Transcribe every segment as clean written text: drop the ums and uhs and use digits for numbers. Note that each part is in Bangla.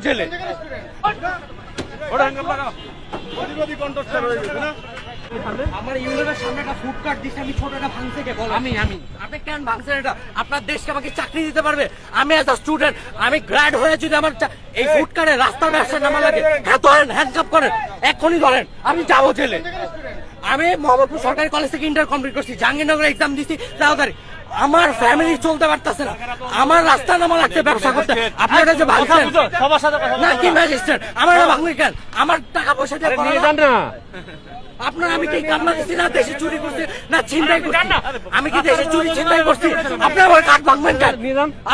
জেলে। আমার ইউনিয়নের সামনে একটা ফুড কার্ট দিচ্ছে, আমি ছোট একটা ভাঙছে কে বল? আমি আপনি কেন ভাঙছেন এটা? আপনার দেশকে আমাকে চাকরি দিতে পারবে? আমি এজ আ স্টুডেন্ট, আমি গ্র্যাড হয়ে যদি আমার এই ফুড কার্টে রাস্তার ব্যবসায় নামা লাগে, হ্যাঁ ধরেন, হ্যান্ডকাপ করেন, এক্ষুনি ধরেন, আমি যাবো জেলে। আমি মোহাম্মদপুর সরকারি কলেজ থেকে ইন্টার কমপ্লিট করছি, জাহাঙ্গীরনগরে এক্সাম দিচ্ছি, তাড়াতাড়ি আমার ফ্যামিলি চলতে পারতেছে না, আমার রাস্তা নামা লাগছে ব্যবসা করতে। আপনারা যে ভাঙছেন না কি ম্যাজিস্ট্রেট, আমার ভাঙবে কেন? আমার টাকা পয়সা দিয়ে নিয়ে যান না। আপনার আমি কি কান্না দিচ্ছি না দেশে চুরি করছি না ছিনতাই করছি? আমি কি দেশে চুরি ছিনতাই করছি? আপনি আমার কাঠ ভাঙবেন কেন?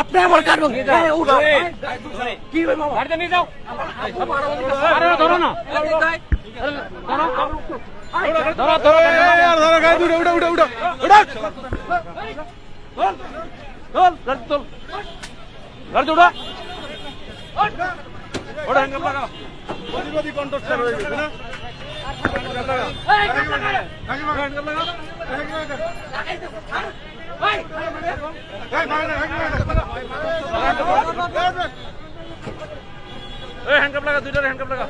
আপনি আমার কাঠ ভাঙবেন কি নিয়ে যাও? ধরো না, হ্যান্ডকাপ লাগা, দুইটার হ্যান্ডকাপ লাগা।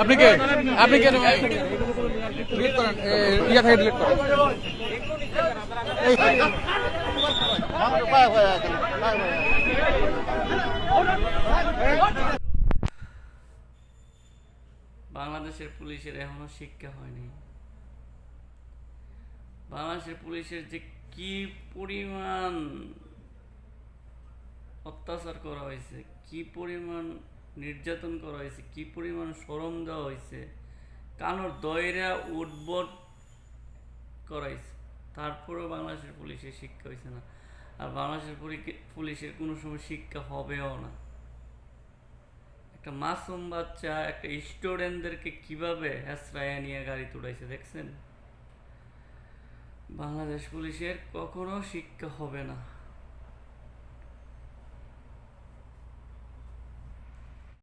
আপনি কে? আপনি কেন ডিলিট করেন? ইয়া থেকে ডিলিট করেন। বাংলাদেশের পুলিশের এখনো শিক্ষা হয়নি। বাংলাদেশের পুলিশের যে কি পরিমাণ অত্যাচার করা হয়েছে, কি পরিমাণ নির্যাতন করা হয়েছে, কি পরিমাণ শরম দেওয়া হয়েছে, কানোর দয়রা উদ্ভট করাইছে, তারপরেও বাংলাদেশের পুলিশের শিক্ষা হয়েছে না। আর বাংলাদেশের পুলিশের কোনো সময় শিক্ষা হবেও না। একটা মাসুম বাচ্চা, একটা স্টুডেন্টদেরকে কিভাবে হেসরায়া নিয়ে গাড়ি তুড়াইছে দেখছেন? বাংলাদেশ পুলিশের কখনো শিক্ষা হবে না।